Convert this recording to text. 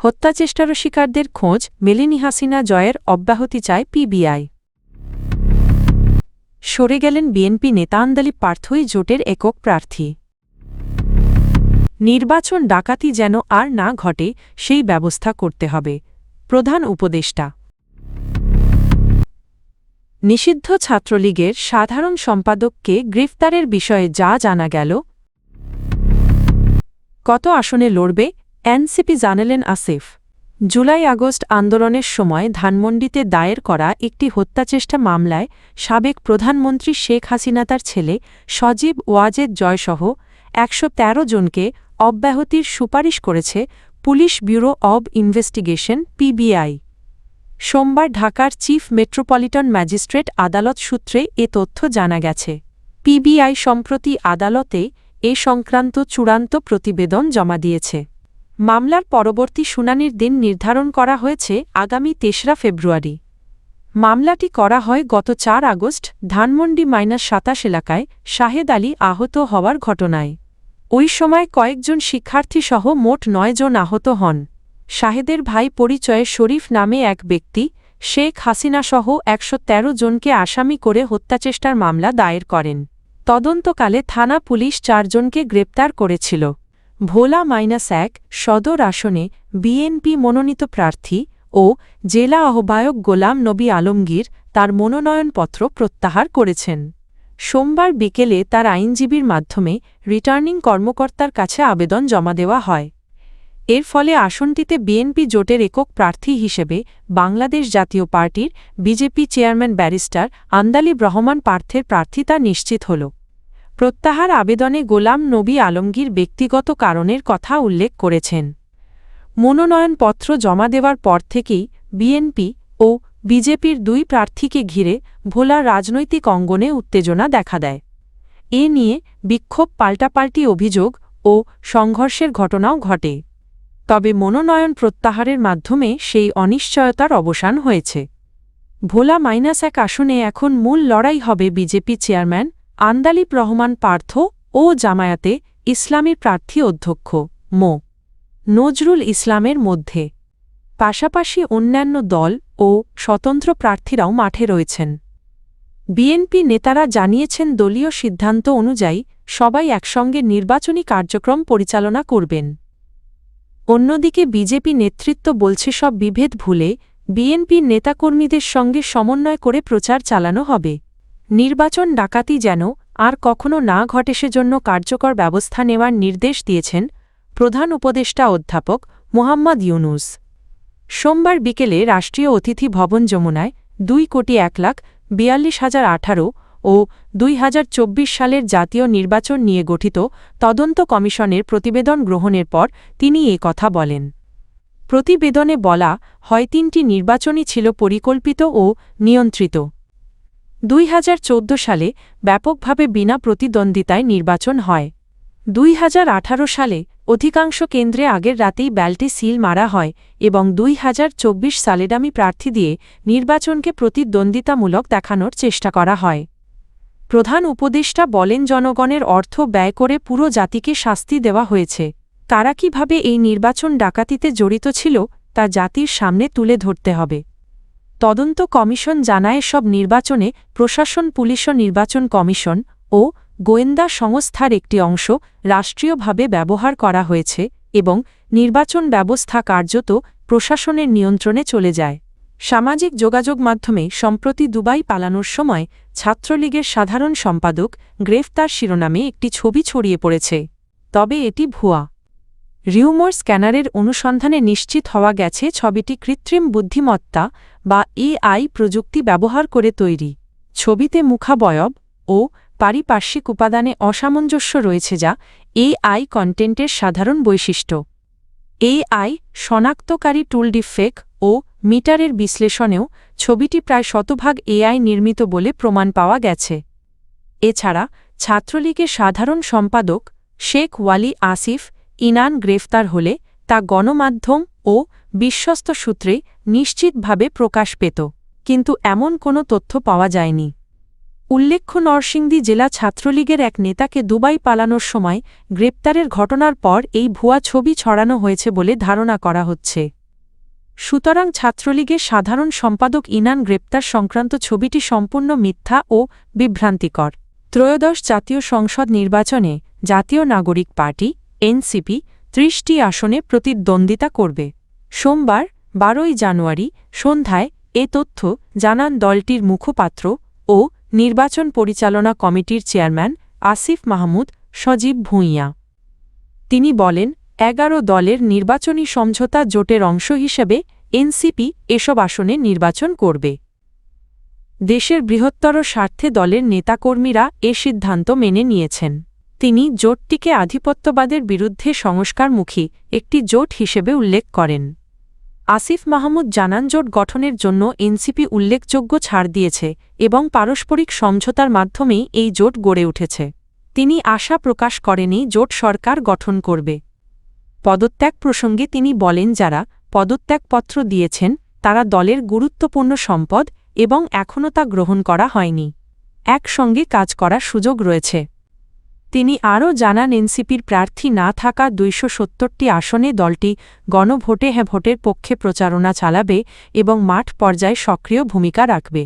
হত্যাচেষ্টার শিকারদের খোঁজ মেলেনি, হাসিনা জয়ের অব্যাহতি চায় পিবিআই। সরে গেলেন বিএনপি নেতা, আন্দালি প্রার্থী জোটের একক প্রার্থী। নির্বাচন ডাকাতি যেন আর না ঘটে সেই ব্যবস্থা করতে হবে, প্রধান উপদেষ্টা। নিষিদ্ধ ছাত্রলীগের সাধারণ সম্পাদককে গ্রেফতারের বিষয়ে যা জানা গেল। কত আসনে লড়বে এনসিপি জানালেন আসিফ। জুলাই আগস্ট আন্দোলনের সময় ধানমন্ডিতে দায়ের করা একটি হত্যাচেষ্টা মামলায় সাবেক প্রধানমন্ত্রী শেখ হাসিনা তার ছেলে সজীব ওয়াজেদ জয়সহ ১১৩ জনকে অব্যাহতির সুপারিশ করেছে police bureau of investigation PBI. সোমবার ঢাকার চিফ মেট্রোপলিটন ম্যাজিস্ট্রেট আদালত সূত্রে এ তথ্য জানা গেছে। পিবিআই সম্প্রতি আদালতে এ সংক্রান্ত চূড়ান্ত প্রতিবেদন জমা দিয়েছে। মামলার পরবর্তী শুনানির দিন নির্ধারণ করা হয়েছে আগামী ৩রা ফেব্রুয়ারি। মামলাটি করা হয় গত ৪ আগস্ট ধানমন্ডি -২৭ এলাকায় শাহেদ আলী আহত হওয়ার ঘটনায়। ওই সময় কয়েকজন শিক্ষার্থীসহ মোট ৯ জন আহত হন। শাহেদের ভাই পরিচয়ে শরীফ নামে এক ব্যক্তি শেখ হাসিনাসহ ১১৩ জনকে আসামি করে হত্যাচেষ্টার মামলা দায়ের করেন। তদন্তকালে থানা পুলিশ ৪ জনকে গ্রেপ্তার করেছিল। ভোলা -১ সদর আসনে বিএনপি মনোনীত প্রার্থী ও জেলা আহ্বায়ক গোলাম নবী আলমগীর তার মনোনয়নপত্র প্রত্যাহার করেছেন। সোমবার বিকেলে তার আইনজীবীর মাধ্যমে রিটার্নিং কর্মকর্তার কাছে আবেদন জমা দেওয়া হয়। এর ফলে আসনটিতে বিএনপি জোটের একক প্রার্থী হিসেবে বাংলাদেশ জাতীয় পার্টির BJP chairman barrister Andalib Rahman পার্থের প্রার্থিতা নিশ্চিত হল। প্রত্যাহার আবেদনে গোলাম নবী আলমগীর ব্যক্তিগত কারণের কথা উল্লেখ করেছেন। মনোনয়নপত্র জমা দেওয়ার পর থেকেই বিএনপি ও বিজেপির ২ প্রার্থীকে ঘিরে ভোলার রাজনৈতিক অঙ্গনে উত্তেজনা দেখা দেয়। এ নিয়ে বিক্ষোভ, পাল্টাপাল্টি অভিযোগ ও সংঘর্ষের ঘটনাও ঘটে। তবে মনোনয়ন প্রত্যাহারের মাধ্যমে সেই অনিশ্চয়তার অবসান হয়েছে। ভোলা -১ আসনে এখন মূল লড়াই হবে বিজেপি চেয়ারম্যান আন্দালিব রহমান পার্থ ও জামায়াতে ইসলামীর প্রার্থী অধ্যক্ষ মো. নজরুল ইসলামের মধ্যে। পাশাপাশি অন্যান্য দল ও স্বতন্ত্র প্রার্থীরাও মাঠে রয়েছেন। বিএনপি নেতারা জানিয়েছেন দলীয় সিদ্ধান্ত অনুযায়ী সবাই একসঙ্গে নির্বাচনী কার্যক্রম পরিচালনা করবেন। অন্যদিকে বিজেপি নেতৃত্ব বলছে সব বিভেদ ভুলে বিএনপির নেতাকর্মীদের সঙ্গে সমন্বয় করে প্রচার চালানো হবে। নির্বাচন ডাকাতি যেন আর কখনো না ঘটে সেজন্য কার্যকর ব্যবস্থা নেওয়ার নির্দেশ দিয়েছেন প্রধান উপদেষ্টা অধ্যাপক মোহাম্মদ ইউনূস। সোমবার বিকেলে রাষ্ট্রীয় অতিথি ভবন যমুনায় ২,১,৪২,০১৮ ও ২০২৪ সালের জাতীয় নির্বাচন নিয়ে গঠিত তদন্ত কমিশনের প্রতিবেদন গ্রহণের পর তিনি এ কথা বলেন। প্রতিবেদনে বলা হয় ৩টি নির্বাচনই ছিল পরিকল্পিত ও নিয়ন্ত্রিত। ২০১৪ সালে ব্যাপকভাবে বিনা প্রতিদ্বন্দ্বিতায় নির্বাচন হয়। ২০১৮ সালে অধিকাংশ কেন্দ্রে আগের রাতেই ব্যালটে সিল মারা হয় এবং ২০২৪ সালে ডামি প্রার্থী দিয়ে নির্বাচনকে প্রতিদ্বন্দ্বিতামূলক দেখানোর চেষ্টা করা হয়। প্রধান উপদেষ্টা বলেন, জনগণের অর্থ ব্যয় করে পুরো জাতিকে শাস্তি দেওয়া হয়েছে। কারা কিভাবে এই নির্বাচন ডাকাতিতে জড়িত ছিল তা জাতির সামনে তুলে ধরতে হবে। তদন্ত কমিশন জানায় সব নির্বাচনে প্রশাসন, পুলিশ ও নির্বাচন কমিশন ও গোয়েন্দা সংস্থার একটি অংশ রাষ্ট্রীয়ভাবে ব্যবহার করা হয়েছে এবং নির্বাচন ব্যবস্থা কার্যত প্রশাসনের নিয়ন্ত্রণে চলে যায়। সামাজিক যোগাযোগ মাধ্যমে সম্প্রতি দুবাই পালানোর সময় ছাত্রলীগের সাধারণ সম্পাদক গ্রেফতার শিরোনামে একটি ছবি ছড়িয়ে পড়েছে। তবে এটি ভুয়া। রিউমার স্ক্যানারের অনুসন্ধানে নিশ্চিত হওয়া গেছে ছবিটি কৃত্রিম বুদ্ধিমত্তা বা এআই প্রযুক্তি ব্যবহার করে তৈরি। ছবিতে মুখাবয়ব ও পারিপার্শ্বিক উপাদানে অসামঞ্জস্য রয়েছে, যা এআই কন্টেন্টের সাধারণ বৈশিষ্ট্য। এআই শনাক্তকারী টুল ডিফেক ও মিটারের বিশ্লেষণেও ছবিটি প্রায় শতভাগ এআই নির্মিত বলে প্রমাণ পাওয়া গেছে। এছাড়া ছাত্রলীগের সাধারণ সম্পাদক শেখ ওয়ালি আসিফ ইনান গ্রেফতার হলে তা গণমাধ্যম ও বিশ্বস্ত সূত্রে নিশ্চিতভাবে প্রকাশ পেত, কিন্তু এমন কোনো তথ্য পাওয়া যায়নি। উল্লেখ্য, নরসিংদী জেলা ছাত্রলীগের এক নেতাকে দুবাই পালানোর সময় গ্রেপ্তারের ঘটনার পর এই ভুয়া ছবি ছড়ানো হয়েছে বলে ধারণা করা হচ্ছে। সুতরাং ছাত্রলীগের সাধারণ সম্পাদক ইনান গ্রেপ্তার সংক্রান্ত ছবিটি সম্পূর্ণ মিথ্যা ও বিভ্রান্তিকর। ত্রয়োদশ জাতীয় সংসদ নির্বাচনে জাতীয় নাগরিক পার্টি এনসিপি ৩০টি আসনে প্রতিদ্বন্দ্বিতা করবে। সোমবার ১২ জানুয়ারি সন্ধ্যায় এ তথ্য জানান দলটির মুখপাত্র ও নির্বাচন পরিচালনা কমিটির চেয়ারম্যান আসিফ মাহমুদ সজীব ভূঁইয়া। তিনি বলেন, ১১ দলের নির্বাচনী সমঝোতা জোটের অংশ হিসেবে এনসিপি এসব আসনে নির্বাচন করবে। দেশের বৃহত্তর স্বার্থে দলের নেতাকর্মীরা এ সিদ্ধান্ত মেনে নিয়েছেন। তিনি জোটটিকে আধিপত্যবাদের বিরুদ্ধে সংস্কারমুখী একটি জোট হিসেবে উল্লেখ করেন। আসিফ মাহমুদ জানান, জোট গঠনের জন্য এনসিপি উল্লেখযোগ্য ছাড় দিয়েছে এবং পারস্পরিক সমঝোতার মাধ্যমেই এই জোট গড়ে উঠেছে। তিনি আশা প্রকাশ করেনি জোট সরকার গঠন করবে। পদত্যাগ প্রসঙ্গে তিনি বলেন, যারা পদত্যাগপত্র দিয়েছেন তারা দলের গুরুত্বপূর্ণ সম্পদ এবং এখনও তা গ্রহণ করা হয়নি। একসঙ্গে কাজ করার সুযোগ রয়েছে। তিনি আরও জানান, এনসিপির প্রার্থী না থাকা ২৭০টি আসনে দলটি গণভোটে হ্যাঁ ভোটের পক্ষে প্রচারণা চালাবে এবং মাঠ পর্যায়ে সক্রিয় ভূমিকা রাখবে।